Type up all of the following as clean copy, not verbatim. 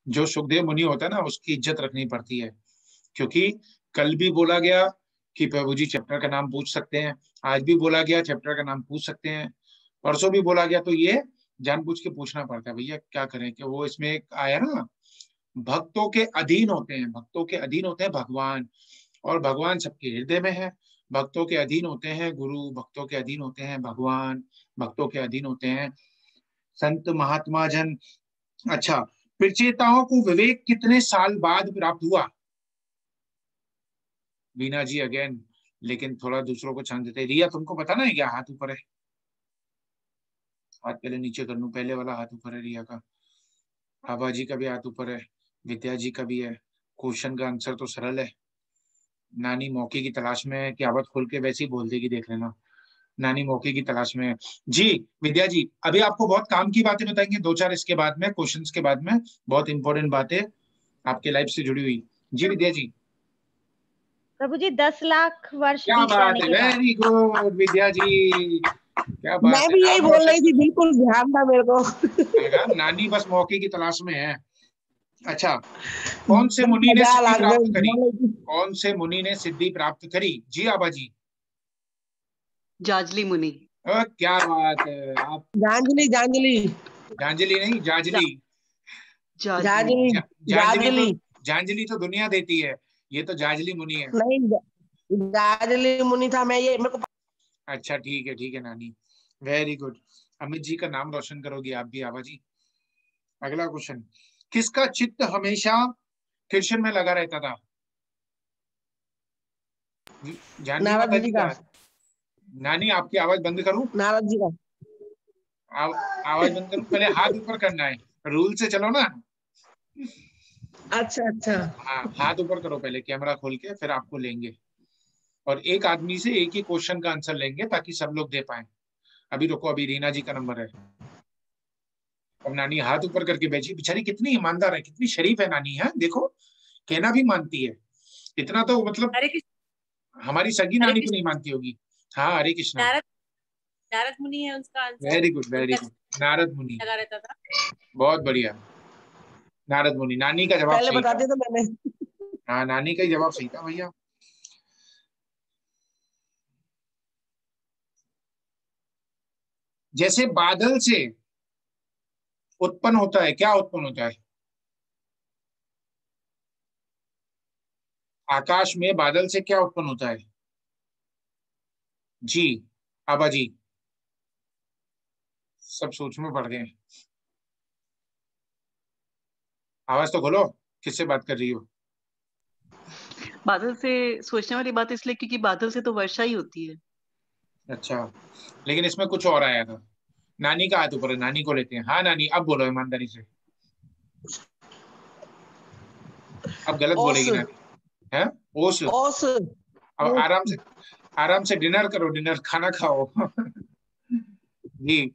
जो सुखदेव मुनि होता है ना, उसकी इज्जत रखनी पड़ती है, क्योंकि कल भी बोला गया कि प्रभु जी चैप्टर का नाम पूछ सकते हैं, आज भी बोला गया चैप्टर का नाम पूछ सकते हैं, परसों भी बोला गया, तो ये जानबूझ के पूछना पड़ता है भैया, क्या करें। कि वो इसमें एक आया ना, भक्तों के अधीन होते हैं, भक्तों के अधीन होते हैं भगवान, और भगवान सबके हृदय में है। भक्तों के अधीन होते हैं गुरु, भक्तों के अधीन होते हैं भगवान, भक्तों के अधीन होते हैं संत महात्मा जन। अच्छा, प्रचेताओं को विवेक कितने साल बाद प्राप्त हुआ? बीना जी अगेन, लेकिन थोड़ा दूसरों को चांस देते। रिया तुमको पता ना है क्या? हाथ ऊपर है, हाथ पहले नीचे कर लूं, पहले वाला हाथ ऊपर है रिया का। आभा जी का भी हाथ ऊपर है, विद्या जी का भी है। क्वेश्चन का आंसर तो सरल है। नानी मौके की तलाश में है, क्या बात खोल के वैसे ही बोल देगी, देख लेना। नानी मौके की तलाश में है जी। विद्या जी अभी आपको बहुत काम की बातें बताएंगे, दो चार इसके बाद में, क्वेश्चंस के बाद में, बहुत इंपॉर्टेंट बातें आपके लाइफ से जुड़ी हुई। जी विद्या जी। प्रभु जी 10 लाख वर्ष क्या बीत बात जाने है, के बाद। वेरी गुड विद्या जी, क्या बात मैं है, भी यही नाम बोल रोशन रही थी, बिल्कुल ध्यान था मेरे को। करेगा। नानी बस मौके की तलाश में है। अच्छा, कौन से बस मुनि ने मजा सिद्धि लग प्राप्त करी? बोल रही थी। कौन से मुनि ने सिद्धि प्राप्त करी? जी आबा जी। जाजली मुनि। क्या बात है आप। जांजलि जांजलि जांजलि नहीं, जाजली। जाजली। जांजलि जांजलि तो, जाजलि जांजलि तो दुनिया देती है, ये तो जाजली मुनि है। नहीं, जाजलि मुनि था। मैं ये मेरे को अच्छा ठीक है नानी, वेरी गुड। अमित जी का नाम रोशन करोगी आप भी आबा जी। अगला क्वेश्चन, किसका चित्त हमेशा कृष्ण में लगा रहता था? जानवी नारद माता जी जी का। का। नानी आपकी आवाज बंद करूं? नारद जी का। आवाज बंद करूं? पहले हाथ ऊपर करना है, रूल से चलो ना। अच्छा अच्छा। हाँ, हाथ ऊपर करो पहले, कैमरा खोल के, फिर आपको लेंगे, और एक आदमी से एक ही क्वेश्चन का आंसर लेंगे ताकि सब लोग दे पाए। अभी रुको, अभी रीना जी का नंबर है। अब नानी हाथ ऊपर करके बैठी, बेचारी कितनी ईमानदार है, कितनी शरीफ है नानी है, देखो कहना भी मानती है। इतना तो मतलब हरे कृष्ण। हमारी सगी हरे नानी को कृष्ण। नहीं मानती होगी। हाँ, हरे कृष्णा। नारद, नारद मुनि है उसका आंसर। वेरी गुड वेरी उनका गुड, नारद मुनि, लगा रहता था। बहुत बढ़िया। नारद मुनि, नानी का जवाब पहले सही बता था। दिया तो मैंने। हाँ, नानी का ही जवाब सही था भैया। जैसे बादल से उत्पन्न होता है, क्या उत्पन्न होता है? आकाश में बादल से क्या उत्पन्न होता है? जी आबा जी, सब सोच में पड़ गए। आवाज तो खोलो, किससे बात कर रही हो? बादल से सोचने वाली बात इसलिए क्योंकि बादल से तो वर्षा ही होती है। अच्छा, लेकिन इसमें कुछ और आया था। नानी का हाथ ऊपर है, नानी को लेते हैं। हाँ नानी, अब बोलो ईमानदारी से, अब गलत ओस बोलेगी नानी। है ओस? ओस। अब आराम से डिनर करो, डिनर खाना खाओ। जी,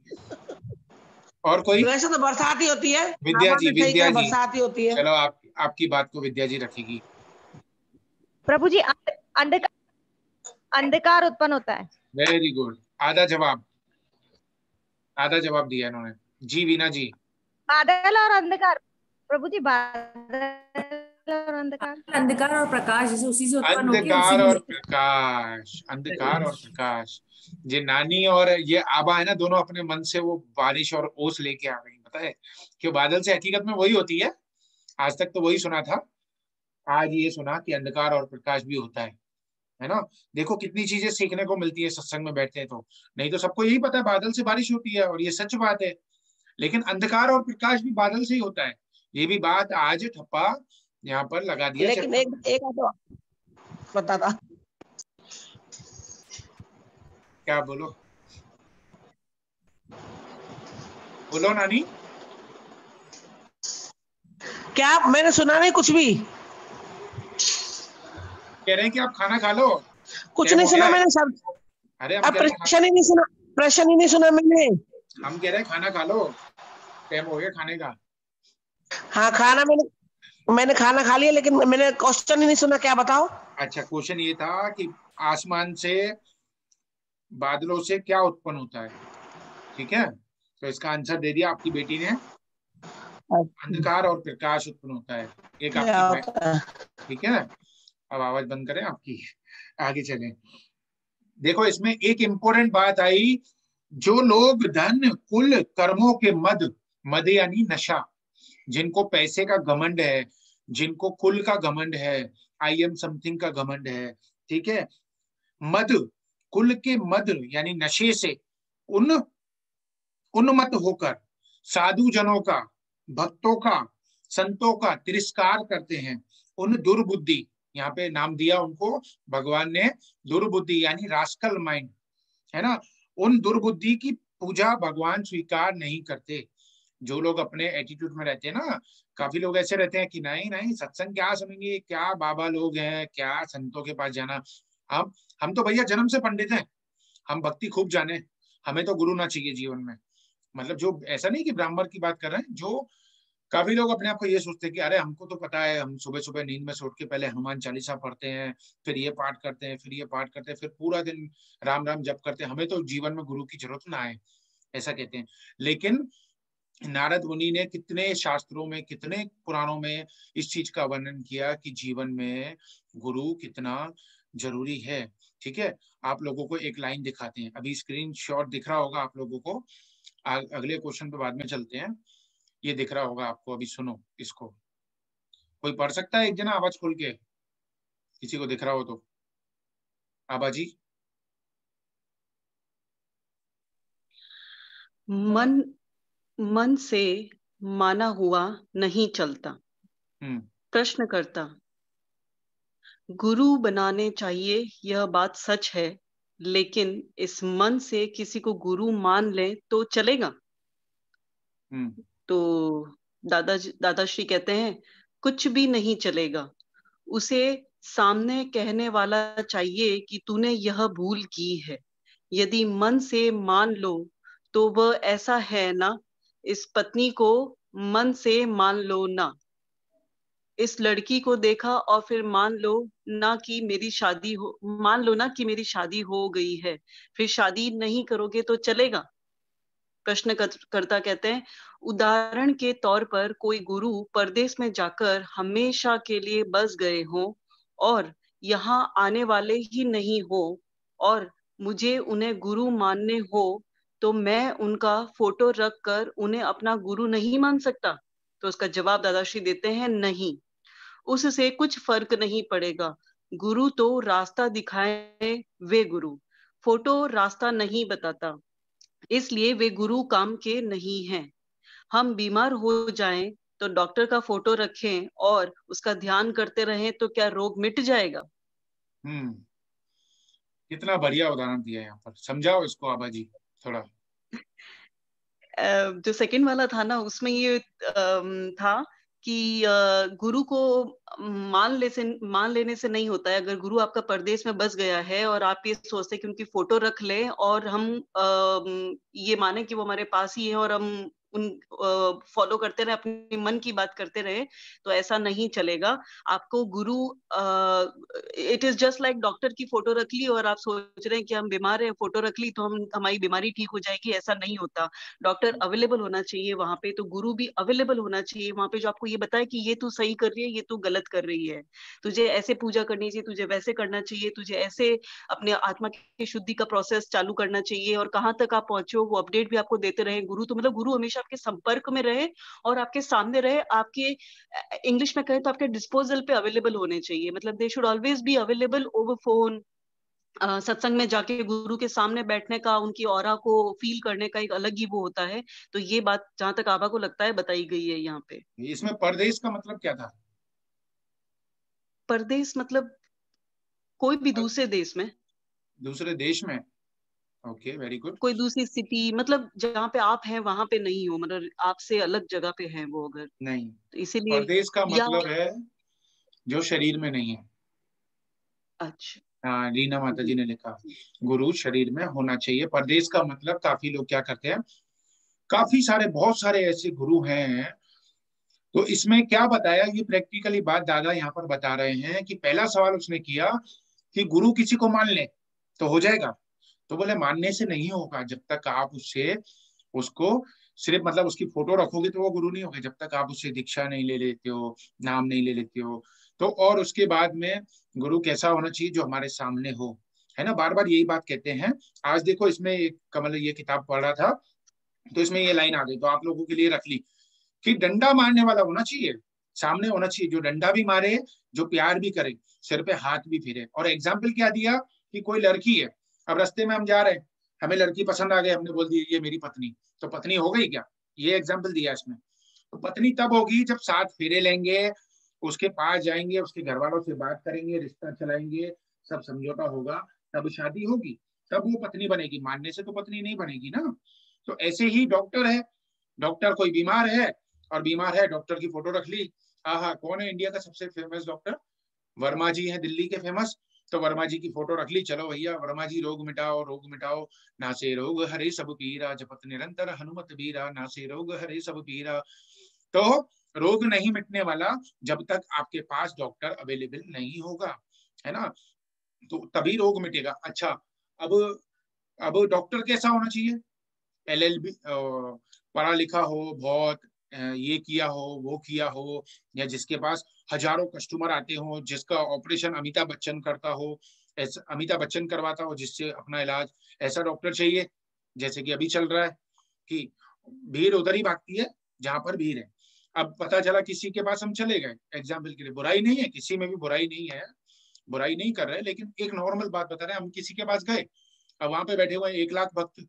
और कोई? वैसे तो बरसात ही होती है। विद्या आपा जी, ने सही विद्या कहा, जी, बरसात ही होती है। चलो आप, आपकी बात को विद्या जी रखेगी। प्रभु जी अंधकार उत्पन्न होता है। वेरी गुड, आधा जवाब, आधा जवाब दिया इन्होंने। जी वीना जी। बादल और अंधकार। प्रभु जी बादल और अंधकार। अंधकार और प्रकाश जैसे उसी से उत्पन्न होके उसी अंधकार और में। प्रकाश, अंधकार और प्रकाश। ये नानी और ये आबा है ना, दोनों अपने मन से वो बारिश और ओस लेके आ गई, पता है क्यों? बादल से हकीकत में वही होती है, आज तक तो वही सुना था, आज ये सुना कि अंधकार और प्रकाश भी होता है ना। देखो कितनी चीजें सीखने को मिलती है सत्संग में बैठते हैं तो। नहीं तो सबको यही पता है बादल से बारिश होती है, और ये सच बात है, लेकिन अंधकार और प्रकाश भी बादल से ही होता है। ये भी बात आज ठप्पा यहाँ पर लगा दिया लेकिन चैप्टर में। एक तो पता था। क्या बोलो, बोलो नानी। क्या मैंने सुना नहीं कुछ भी। कह रहे हैं कि आप खाना खा लो, कुछ टाइम नहीं हो गया सुना है। मैंने सब। अरे हम अब कह रहे हैं प्रश्न ही नहीं सुना, प्रश्न ही नहीं सुना मैंने। हम कह रहे हैं खाना खा लो, टाइम हो गया खाने का। हाँ खाना मैंने खाना खा लिया, लेकिन मैंने क्वेश्चन ही नहीं सुना, क्या बताओ। अच्छा, क्वेश्चन ये था कि आसमान से, बादलों से क्या उत्पन्न होता है, ठीक है? तो इसका आंसर दे दिया आपकी बेटी ने। अंधकार और प्रकाश उत्पन्न होता है। एक क्या आपकी होता है? ठीक है, अब आवाज बंद करें आपकी, आगे चलें। देखो इसमें एक इंपॉर्टेंट बात आई, जो लोग धन कुल कर्मों के मद यानी नशा, जिनको पैसे का घमंड है, जिनको कुल का घमंड है, आई एम समथिंग का घमंड है, ठीक है, मद, कुल के मद यानी नशे से उन्मत्त होकर साधु जनों का, भक्तों का, संतों का तिरस्कार करते हैं। उन दुर्बुद्धि, यहाँ पे नाम दिया उनको भगवान ने, दुर्बुद्धि यानी रास्कल माइंड, है ना, उन दुर्बुद्धि की पूजा भगवान स्वीकार नहीं करते। जो लोग अपने एटीट्यूड में रहते हैं ना, काफी लोग ऐसे रहते हैं कि नहीं नहीं सत्संग क्या सुनेंगे, क्या बाबा लोग हैं, क्या संतों के पास जाना, हम तो भैया जन्म से पंडित हैं, हम भक्ति खूब जाने, हमें तो गुरु ना चाहिए जीवन में। मतलब जो ऐसा नहीं कि ब्राह्मण की बात कर रहे हैं, जो काफी लोग अपने आप को ये सोचते हैं कि अरे हमको तो पता है, हम सुबह सुबह नींद में से उठ के पहले हनुमान चालीसा पढ़ते हैं, फिर ये पाठ करते हैं, फिर ये पाठ करते हैं, फिर पूरा दिन राम राम जप करते हैं, हमें तो जीवन में गुरु की जरूरत ना है, ऐसा कहते हैं। लेकिन नारद मुनि ने कितने शास्त्रों में, कितने पुराणों में इस चीज का वर्णन किया कि जीवन में गुरु कितना जरूरी है। ठीक है, आप लोगों को एक लाइन दिखाते हैं, अभी स्क्रीनशॉट दिख रहा होगा आप लोगों को, अगले क्वेश्चन पे बाद में चलते हैं, ये दिख रहा होगा आपको, अभी सुनो इसको। कोई पढ़ सकता है एक जना आवाज खोल के, किसी को दिख रहा हो तो? आबाजी। मन से माना हुआ नहीं चलता। प्रश्न करता, गुरु बनाने चाहिए, यह बात सच है, लेकिन इस मन से किसी को गुरु मान ले तो चलेगा? तो दादाश्री कहते हैं कुछ भी नहीं चलेगा। उसे सामने कहने वाला चाहिए कि तूने यह भूल की है। यदि मन से मान लो तो वह ऐसा है ना, इस पत्नी को मन से मान लो ना, इस लड़की को देखा और फिर मान लो ना कि मेरी शादी हो गई है, फिर शादी नहीं करोगे तो चलेगा? प्रश्नकर्ता कहते हैं, उदाहरण के तौर पर कोई गुरु परदेश में जाकर हमेशा के लिए बस गए हों और यहाँ आने वाले ही नहीं हो, और मुझे उन्हें गुरु मानने हो, तो मैं उनका फोटो रख कर उन्हें अपना गुरु नहीं मान सकता? तो उसका जवाब दादाश्री देते हैं, नहीं, उससे कुछ फर्क नहीं पड़ेगा। गुरु तो रास्ता दिखाए वे गुरु, फोटो रास्ता नहीं बताता, इसलिए वे गुरु काम के नहीं हैं। हम बीमार हो जाएं तो डॉक्टर का फोटो रखें और उसका ध्यान करते रहें तो क्या रोग मिट जाएगा? कितना बढ़िया उदाहरण दिया है यहाँ पर, समझाओ इसको आबाजी थोड़ा। जो सेकंड वाला था ना, उसमें ये था कि गुरु को मान लेने से नहीं होता है। अगर गुरु आपका परदेश में बस गया है और आप ये सोचते हैं कि उनकी फोटो रख लें और हम ये माने कि वो हमारे पास ही है और हम उन फॉलो करते रहे, अपने मन की बात करते रहे, तो ऐसा नहीं चलेगा। आपको गुरु it is just like doctor की फोटो रख ली और आप सोच रहे हैं कि हम बीमार हैं, फोटो रख ली तो हमारी बीमारी ठीक हो जाएगी, ऐसा नहीं होता। डॉक्टर अवेलेबल होना चाहिए वहां पे, तो गुरु भी अवेलेबल होना चाहिए वहां पे, जो आपको ये बताए कि ये तू सही कर रही है, ये तू गलत कर रही है, तुझे ऐसे पूजा करनी चाहिए, तुझे वैसे करना चाहिए, तुझे ऐसे अपने आत्मा की शुद्धि का प्रोसेस चालू करना चाहिए, और कहाँ तक आप पहुंचे हो वो अपडेट भी आपको देते रहे गुरु। तो मतलब गुरु हमेशा आपके संपर्क में रहे और आपके सामने रहे, आपके इंग्लिश में कहे तो आपके डिस्पोजल पे अवेलेबल होने चाहिए। मतलब they should always be available over phone. सत्संग में जाके गुरु के सामने बैठने का, उनकी ऑरा को फील करने का एक अलग ही वो होता है। तो ये बात जहां तक आभा को लगता है बताई गई है यहाँ पे। इसमें परदेश का मतलब क्या था? परदेश मतलब कोई भी दूसरे देश में, दूसरे देश में। Okay, very good. कोई दूसरी सिटी, मतलब जहाँ पे आप हैं वहां पे नहीं हो, मतलब आपसे अलग जगह पे है वो, अगर नहीं, तो इसीलिए। परदेश का मतलब है जो शरीर में नहीं है। अच्छा, हाँ, रीना माता जी ने लिखा गुरु शरीर में होना चाहिए। परदेश का मतलब काफी लोग क्या करते हैं, काफी सारे, बहुत सारे ऐसे गुरु हैं। तो इसमें क्या बताया, ये प्रैक्टिकली बात दादा यहाँ पर बता रहे हैं कि पहला सवाल उसने किया कि गुरु किसी को मान ले तो हो जाएगा? तो बोले मानने से नहीं होगा, जब तक आप उसको सिर्फ मतलब उसकी फोटो रखोगे तो वो गुरु नहीं होगा, जब तक आप उससे दीक्षा नहीं ले लेते हो, नाम नहीं ले लेते हो। तो और उसके बाद में गुरु कैसा होना चाहिए, जो हमारे सामने हो, है ना, बार बार यही बात कहते हैं। आज देखो इसमें एक कमल ये किताब पढ़ रहा था, तो इसमें ये लाइन आ गई, तो आप लोगों के लिए रख ली कि डंडा मारने वाला होना चाहिए, सामने होना चाहिए, जो डंडा भी मारे, जो प्यार भी करे, सिर पे हाथ भी फिरे। और एग्जाम्पल क्या दिया कि कोई लड़की है, अब रास्ते में हम जा रहे हैं, हमें लड़की पसंद आ गई, हमने बोल दी ये मेरी पत्नी, तो पत्नी हो गई क्या? ये एग्जाम्पल दिया इसमें। तो पत्नी तब होगी जब 7 फेरे लेंगे, उसके पास जाएंगे, उसके घर वालों से बात करेंगे, रिश्ता चलाएंगे, सब समझौता होगा, तब शादी होगी, तब वो पत्नी बनेगी। मानने से तो पत्नी नहीं बनेगी ना। तो ऐसे ही डॉक्टर है, डॉक्टर कोई बीमार है और बीमार है, डॉक्टर की फोटो रख ली, हाँ, कौन है इंडिया का सबसे फेमस डॉक्टर? वर्मा जी हैं दिल्ली के फेमस, तो वर्मा जी की फोटो रख ली, चलो भैया वर्मा जी रोग मिटाओ, नासे रोग हरे सब पीरा, जपत निरंतर हनुमत बीरा, नासे रोग हरे सब पीरा। तो रोग नहीं मिटने वाला जब तक आपके पास डॉक्टर अवेलेबल नहीं होगा, है ना, तो तभी रोग मिटेगा। अच्छा, अब डॉक्टर कैसा होना चाहिए? LLB, पढ़ा लिखा हो बहुत, ये किया हो वो किया हो, या जिसके पास हजारों कस्टमर आते हो, जिसका ऑपरेशन अमिताभ बच्चन करता हो, ऐसा अमिताभ बच्चन करवाता हो जिससे अपना इलाज, ऐसा डॉक्टर चाहिए। जैसे कि अभी चल रहा है कि भीड़ उधर ही भागती है जहां पर भीड़ है। अब पता चला किसी के पास हम चले गए, एग्जाम्पल के लिए, बुराई नहीं है, किसी में भी बुराई नहीं है, बुराई नहीं कर रहे, लेकिन एक नॉर्मल बात बता रहे हैं, हम किसी के पास गए, अब वहां पे बैठे हुए 1 लाख भक्त।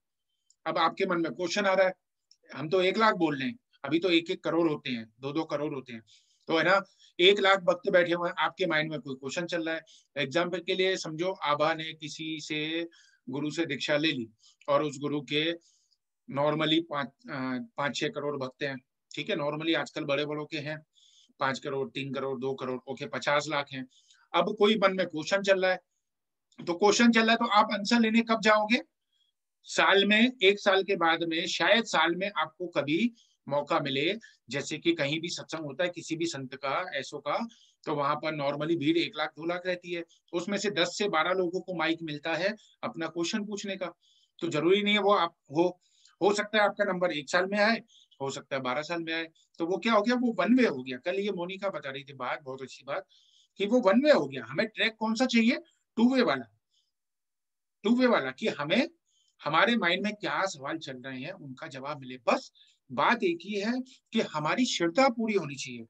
अब आपके मन में क्वेश्चन आ रहा है, हम तो 1 लाख बोल रहे हैं, अभी तो 1-1 करोड़ होते हैं, 2-2 करोड़ होते हैं, तो है ना, 1 लाख भक्त बैठे हुए हैं, आपके माइंड में कोई क्वेश्चन चल रहा है। एग्जाम्पल के लिए समझो आभा ने किसी से गुरु से दीक्षा ले ली, और उस गुरु के नॉर्मली 5-6 करोड़ भक्त हैं, ठीक है, नॉर्मली आजकल बड़े बड़ों के हैं 5 करोड़, 3 करोड़, 2 करोड़, ओके, 50 लाख हैं। अब कोई मन में क्वेश्चन चल रहा है, तो क्वेश्चन चल रहा है, तो आप आंसर लेने कब जाओगे? साल में, 1 साल के बाद में, शायद साल में आपको कभी मौका मिले, जैसे कि कहीं भी सत्संग होता है किसी भी संत का, ऐसो का, तो वहां पर नॉर्मली भीड़ 1 लाख 2 लाख रहती है, उसमें से 10 से 12 लोगों को माइक मिलता है अपना क्वेश्चन पूछने का। तो जरूरी नहीं है वो आप हो सकता है आपका नंबर 1 साल में आए, हो सकता है 12 साल में आए, तो वो क्या हो गया, वो वन वे हो गया। कल ये मोनिका बता रही थी बात, बहुत अच्छी बात, कि वो वन वे हो गया। हमें ट्रैक कौन सा चाहिए? 2 वे वाला, कि हमें हमारे माइंड में क्या सवाल चल रहे हैं उनका जवाब मिले। बस बात एक ही है कि हमारी श्रद्धा पूरी होनी चाहिए।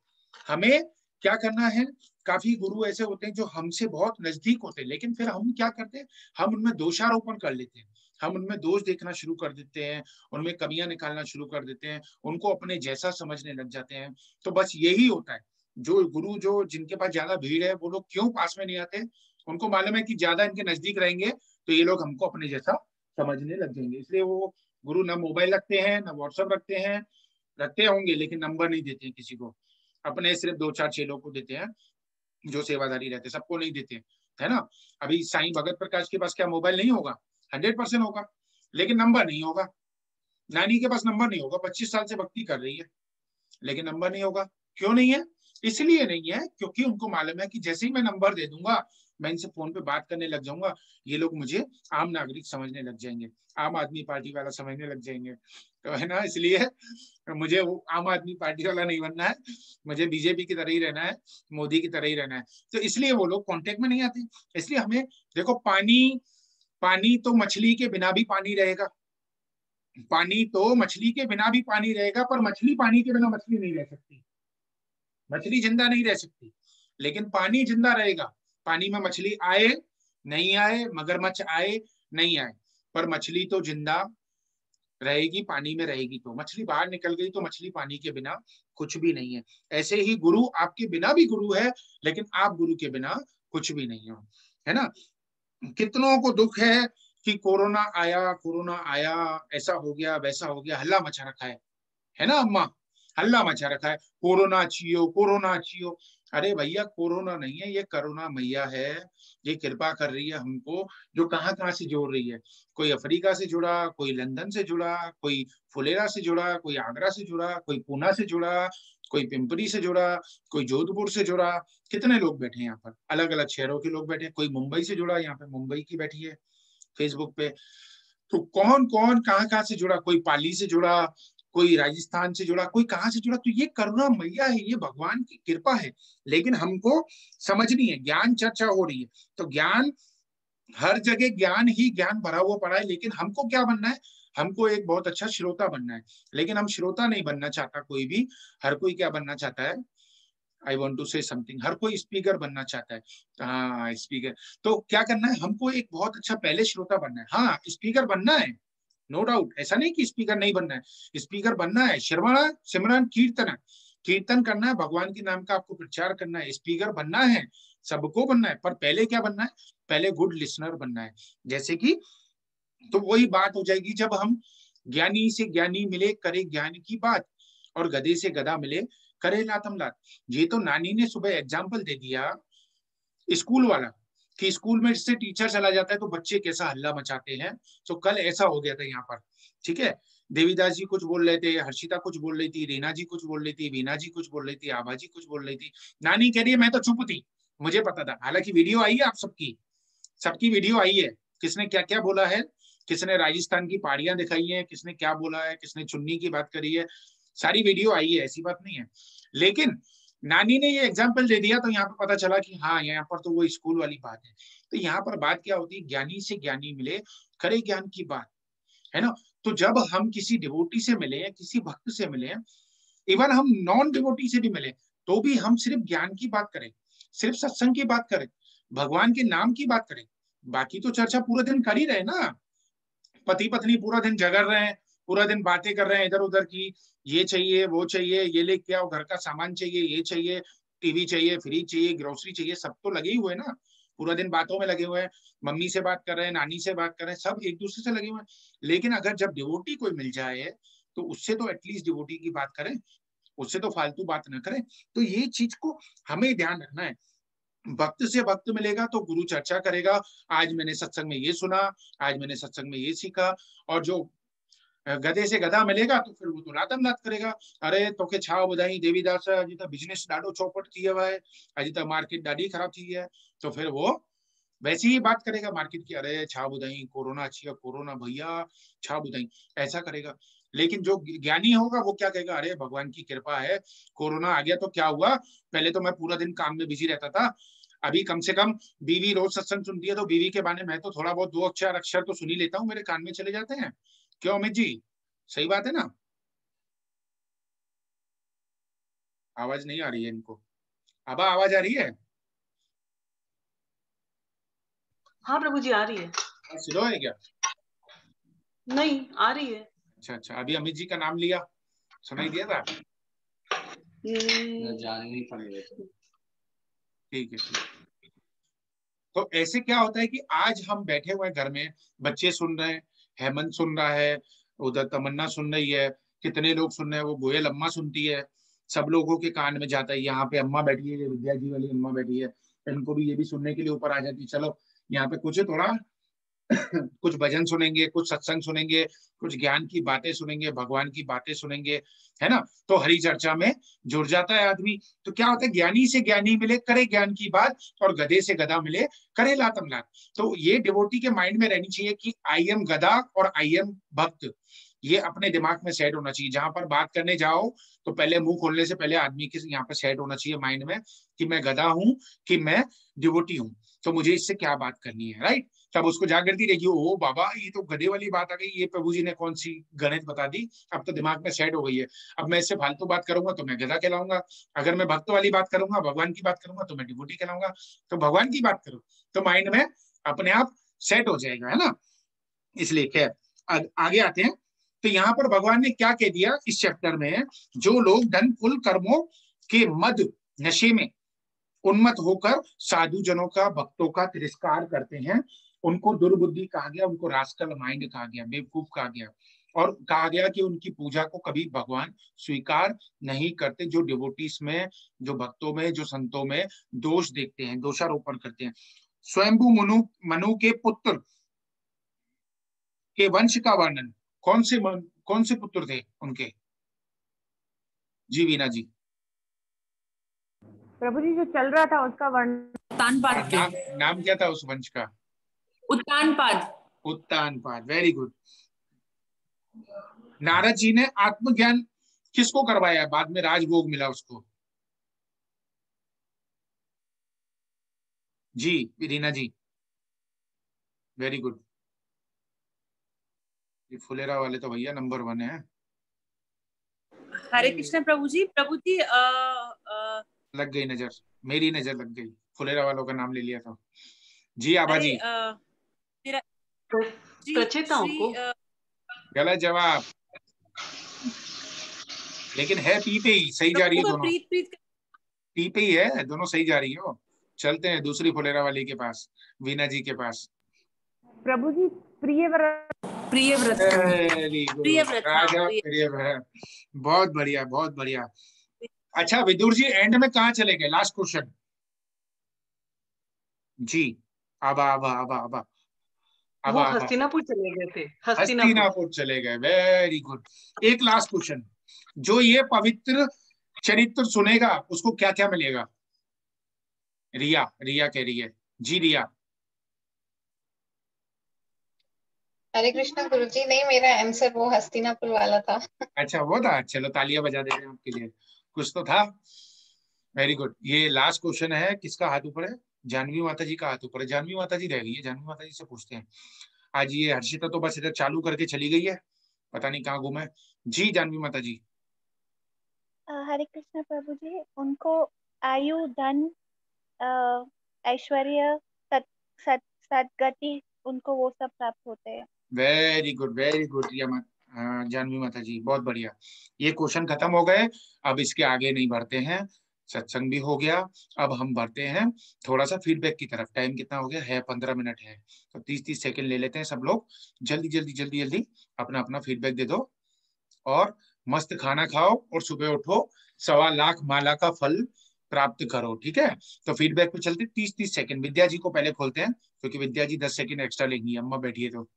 हमें क्या करना है, काफी गुरु ऐसे होते हैं जो हमसे बहुत नजदीक होते हैं, लेकिन फिर हम क्या करते हैं, हम उनमें दोषारोपण कर लेते हैं, हम उनमें दोष देखना शुरू कर देते हैं, उनमें कमियां निकालना शुरू कर देते हैं, उनको अपने जैसा समझने लग जाते हैं। तो बस यही होता है, जो गुरु जो जिनके पास ज्यादा भीड़ है वो लोग क्यों पास में नहीं आते? उनको मालूम है कि ज्यादा इनके नजदीक रहेंगे तो ये लोग हमको अपने जैसा समझने लग जाएंगे, इसलिए वो गुरु ना मोबाइल रखते हैं, ना व्हाट्सएप रखते हैं, रखते होंगे लेकिन नंबर नहीं देते हैं किसी को, अपने सिर्फ 2-4-6 लोग को देते हैं जो सेवादारी रहते हैं, सबको नहीं देते, है ना। अभी साईं भगत प्रकाश के पास क्या मोबाइल नहीं होगा? 100% होगा, लेकिन नंबर नहीं होगा। नानी के पास नंबर नहीं होगा, 25 साल से भक्ति कर रही है, लेकिन नंबर नहीं होगा। क्यों नहीं है? इसलिए नहीं है क्योंकि उनको मालूम है कि जैसे ही मैं नंबर दे दूंगा, मैं इनसे फोन पे बात करने लग जाऊंगा, ये लोग मुझे आम नागरिक समझने लग जाएंगे, आम आदमी पार्टी वाला समझने लग जाएंगे, तो है ना। इसलिए मुझे वो आम आदमी पार्टी वाला नहीं बनना है, मुझे बीजेपी की तरह ही रहना है, मोदी की तरह ही रहना है। तो इसलिए वो लोग कांटेक्ट में नहीं आते। इसलिए हमें देखो, पानी तो मछली के बिना भी पानी रहेगा, पानी तो मछली के बिना भी पानी रहेगा, पर मछली पानी के बिना मछली नहीं रह सकती, मछली जिंदा नहीं रह सकती, लेकिन पानी जिंदा रहेगा। पानी में मछली आए नहीं आए, मगरमच्छ आए नहीं आए, पर मछली तो जिंदा रहेगी, पानी में रहेगी। तो मछली बाहर निकल गई तो मछली पानी के बिना कुछ भी नहीं है। ऐसे ही गुरु आपके बिना भी गुरु है, लेकिन आप गुरु के बिना कुछ भी नहीं हो, है ना। कितनों को दुख है कि कोरोना आया, ऐसा हो गया वैसा हो गया, हल्ला मचा रखा है ना अम्मा, हल्ला मचा रखा है, कोरोना चियो। अरे भैया, कोरोना नहीं है, ये करुणा मैया है, ये कृपा कर रही है हमको, जो कहाँ कहाँ से जोड़ रही है। कोई अफ्रीका से जुड़ा, कोई लंदन से जुड़ा, कोई फुलेरा से जुड़ा, कोई आगरा से जुड़ा, कोई पूना से जुड़ा, कोई पिंपरी से जुड़ा, कोई जोधपुर से जुड़ा। कितने लोग बैठे हैं यहाँ पर, अलग अलग शहरों के लोग बैठे। कोई मुंबई से जुड़ा, यहाँ पे मुंबई की बैठी है फेसबुक पे। तो कौन कौन कहाँ कहाँ से जुड़ा, कोई पाली से जुड़ा, कोई राजस्थान से जुड़ा, कोई कहाँ से जुड़ा, तो ये करुणा मैया है, ये भगवान की कृपा है। लेकिन हमको समझनी है, ज्ञान चर्चा हो रही है तो ज्ञान हर जगह ज्ञान ही ज्ञान भरा हुआ पड़ा है, लेकिन हमको क्या बनना है, हमको एक बहुत अच्छा श्रोता बनना है। लेकिन हम श्रोता नहीं बनना चाहता कोई भी, हर कोई क्या बनना चाहता है, I want to say something, हर कोई स्पीकर बनना चाहता है। हाँ स्पीकर, तो क्या करना है, हमको एक बहुत अच्छा पहले श्रोता बनना है। हाँ स्पीकर बनना है, नो डाउट, ऐसा नहीं कि स्पीकर नहीं बनना है, स्पीकर बनना है। श्रवण सिमरन कीर्तन, कीर्तन करना है, भगवान के नाम का आपको प्रचार करना है, स्पीकर बनना है, सबको बनना है। पर पहले क्या बनना है, पहले गुड लिसनर बनना है। जैसे कि तो वही बात हो जाएगी, जब हम ज्ञानी से ज्ञानी मिले करे ज्ञान की बात, और गधे से गधा मिले करे लातम लात। ये तो नानी ने सुबह एग्जाम्पल दे दिया स्कूल वाला, कि स्कूल में से टीचर चला जाता है तो बच्चे कैसा हल्ला मचाते हैं। तो कल ऐसा हो गया था यहाँ पर, ठीक है, देवीदास जी कुछ बोल रहे थे, हर्षिता कुछ बोल रही थी, रीना जी कुछ बोल रही थी, वीना जी कुछ बोल रही थी, आभा जी कुछ बोल रही थी। नानी कह रही है मैं तो चुप थी, मुझे पता था। हालांकि वीडियो आई है आप सबकी, सबकी वीडियो आई है, किसने क्या क्या बोला है, किसने राजस्थान की पहाड़ियां दिखाई है, किसने क्या बोला है, किसने चुन्नी की बात करी है, सारी वीडियो आई है, ऐसी बात नहीं है। लेकिन नानी ने ये एग्जाम्पल दे दिया तो यहाँ पर पता चला कि हाँ यहाँ पर तो वो स्कूल वाली बात है। तो यहाँ पर बात क्या होती है, ज्ञानी से ज्ञानी मिले करे ज्ञान की बात, है ना। तो जब हम किसी डिवोटी से मिले, किसी भक्त से मिले, इवन हम नॉन डिवोटी से भी मिले, तो भी हम सिर्फ ज्ञान की बात करें, सिर्फ सत्संग की बात करें, भगवान के नाम की बात करें। बाकी तो चर्चा पूरे दिन कर ही रहे ना, पति पत्नी पूरा दिन झगड़ रहे हैं, पूरा दिन बातें कर रहे हैं इधर उधर की, ये चाहिए वो चाहिए, ये लेके आओ, घर का सामान चाहिए, ये चाहिए, टीवी चाहिए, फ्रिज चाहिए, ग्रोसरी चाहिए, सब तो लगे ही हुए ना, पूरा दिन बातों में लगे हुए हैं, मम्मी से बात कर रहे हैं, नानी से बात कर रहे हैं, सब एक दूसरे से लगे हुए हैं। लेकिन अगर जब डिवोटी कोई मिल जाए तो उससे तो एटलीस्ट डिवोटी की बात करें, उससे तो फालतू बात ना करें। तो ये चीज को हमें ध्यान रखना है। भक्त से भक्त मिलेगा तो गुरु चर्चा करेगा, आज मैंने सत्संग में ये सुना, आज मैंने सत्संग में ये सीखा। और जो गधे से गधा मिलेगा तो फिर वो तो रातम रात करेगा, अरे तोखे छाव बधाई देवीदास, अजी तो बिजनेस डाडो चौपट थी है, अजी तो मार्केट डाडी खराब थी है। तो फिर वो वैसी ही बात करेगा मार्केट की, अरे छा बुधाई कोरोना अच्छी है, कोरोना भैया छा बुधाई, ऐसा करेगा। लेकिन जो ज्ञानी होगा वो क्या कहेगा, अरे भगवान की कृपा है, कोरोना आ गया तो क्या हुआ, पहले तो मैं पूरा दिन काम में बिजी रहता था, अभी कम से कम बीवी रोज सत्संग सुनती है तो बीवी के बारे में मैं तो थोड़ा बहुत दो अक्षर अक्षर तो सुन ही लेता हूँ, मेरे कान में चले जाते हैं। क्यों अमित जी, सही बात है ना। आवाज नहीं आ रही है इनको, अब आवाज आ रही है? हाँ प्रभु जी आ रही है। स्लो है क्या? नहीं आ रही है। अच्छा अच्छा, अभी अमित जी का नाम लिया, सुनाई दिया था? जाननी पड़ेगी। ठीक है। तो ऐसे क्या होता है कि आज हम बैठे हुए घर में, बच्चे सुन रहे हैं, हेमंत सुन रहा है, उधर तमन्ना सुन रही है, कितने लोग सुन रहे हैं, वो गोयल अम्मा सुनती है, सब लोगों के कान में जाता है। यहाँ पे अम्मा बैठी है, विद्या जी वाली अम्मा बैठी है, इनको भी ये भी सुनने के लिए ऊपर आ जाती है, चलो यहाँ पे कुछ थोड़ा कुछ भजन सुनेंगे, कुछ सत्संग सुनेंगे, कुछ ज्ञान की बातें सुनेंगे, भगवान की बातें सुनेंगे, है ना। तो हरी चर्चा में जुड़ जाता है आदमी। तो क्या होता है, ज्ञानी से ज्ञानी मिले करे ज्ञान की बात, और गधे से गधा मिले करे लातम लात। तो ये डिवोटी के माइंड में रहनी चाहिए कि आई एम गधा और आई एम भक्त, ये अपने दिमाग में सेट होना चाहिए। जहां पर बात करने जाओ तो पहले मुंह खोलने से पहले आदमी के यहाँ पे सेट होना चाहिए माइंड में कि मैं गधा हूं कि मैं डिवोटी हूं, तो मुझे इससे क्या बात करनी है, राइट। तब उसको जागृति रहेगी, ओ बाबा ये तो गधे वाली बात आ गई, ये प्रभु जी ने कौन सी गणित बता दी, अब तो दिमाग में सेट हो गई है, अब मैं इससे फालतू बात करूंगा तो मैं गधा कहलाऊंगा, अगर मैं भक्त वाली बात करूंगा, भगवान की बात करूंगा तो मैं डिवोटी कहलाऊंगा। तो भगवान की बात करो तो माइंड में अपने आप सेट हो जाएगा, है ना। इसलिए खैर आगे आते हैं। तो यहाँ पर भगवान ने क्या कह दिया इस चैप्टर में, जो लोग धन कुल कर्मों के मद नशे में उन्मत्त होकर साधु जनों का भक्तों का तिरस्कार करते हैं, उनको दुर्बुद्धि कहा गया, उनको रास्कल माइंड कहा गया, बेवकूफ कहा गया, और कहा गया कि उनकी पूजा को कभी भगवान स्वीकार नहीं करते। जो डिवोटीज में, जो भक्तों में, जो संतों में दोष देखते हैं, दोषारोपण करते हैं। स्वयंभू मनु के पुत्र के वंश का वर्णन, कौन से पुत्र थे उनके? जी वीना जी। प्रभु जी जो चल रहा था उसका वर्णन। उत्तानपाद के नाम क्या था उस वंश का? उत्तानपाद। Uttanapada, very good. नारद जी ने आत्मज्ञान किसको करवाया है? बाद में राजभोग मिला उसको। जी रीना जी, वेरी गुड। ये फुलेरा वाले तो भैया नंबर 1 है। हरे कृष्ण प्रभु जी। प्रभु जी लग गई नजर, मेरी नजर लग गई, फुलेरा वालों का नाम ले लिया था। जी आबा जी। मेरा प्रचेताओं को गलत जवाब, लेकिन है पी पे ही, सही जा रही है दोनों। प्रीत प्रीत पी पे ही है, दोनों सही जा रही हो। चलते हैं दूसरी फुलेरा वाली के पास, वीना जी के पास। प्रभु जी प्रियव्रत। प्रियव्रत वेरी गुड, प्रियव्रत, हाँ, राजा प्रियव्रत, बहुत बढ़िया बहुत बढ़िया। अच्छा विदुर जी एंड में कहाँ चले गए? लास्ट क्वेश्चन जी। आबा आबा आबा आबा वो आबा आबा हस्तिनापुर चले गए थे। हस्तिनापुर चले गए, वेरी गुड। एक लास्ट क्वेश्चन, जो ये पवित्र चरित्र सुनेगा उसको क्या क्या मिलेगा? रिया, रिया कह रही है। जी रिया। हरे कृष्णा गुरुजी। नहीं, मेरा आंसर वो हस्तिनापुर वाला था। अच्छा वो था, चलो तालियां बजा देते हैं आपके लिए, कुछ तो था। Very good. ये लास्ट क्वेश्चन है, किसका हाथ ऊपर है? जानवी माता जी का हाथ ऊपर है। जानवी माता जी रह गई है, जानवी माता जी से पूछते हैं। आज ये हर्षिता तो बस इधर चालू करके चली गई है, पता नहीं कहाँ गुम है। जी जानवी माता जी। हरे कृष्ण प्रभु जी। उनको आयु, धन, ऐश्वर्य, सदगति, उनको वो सब प्राप्त होते हैं। Very good very good Janvi माता जी, बहुत बढ़िया। ये क्वेश्चन खत्म हो गए, अब इसके आगे नहीं बढ़ते हैं, सत्संग भी हो गया। अब हम बढ़ते हैं थोड़ा सा फीडबैक की तरफ। टाइम कितना हो गया है? 15 मिनट है, तो 30-30 सेकंड ले लेते हैं सब लोग। जल्दी जल्दी जल्दी जल्दी अपना अपना फीडबैक दे दो और मस्त खाना खाओ और सुबह उठो, 1.25 लाख माला का फल प्राप्त करो। ठीक है, तो फीडबैक पे चलते 30-30 सेकंड। विद्या जी को पहले खोलते हैं, क्योंकि विद्या जी 10 सेकंड एक्स्ट्रा लेंगी, अम्मा बैठी है तो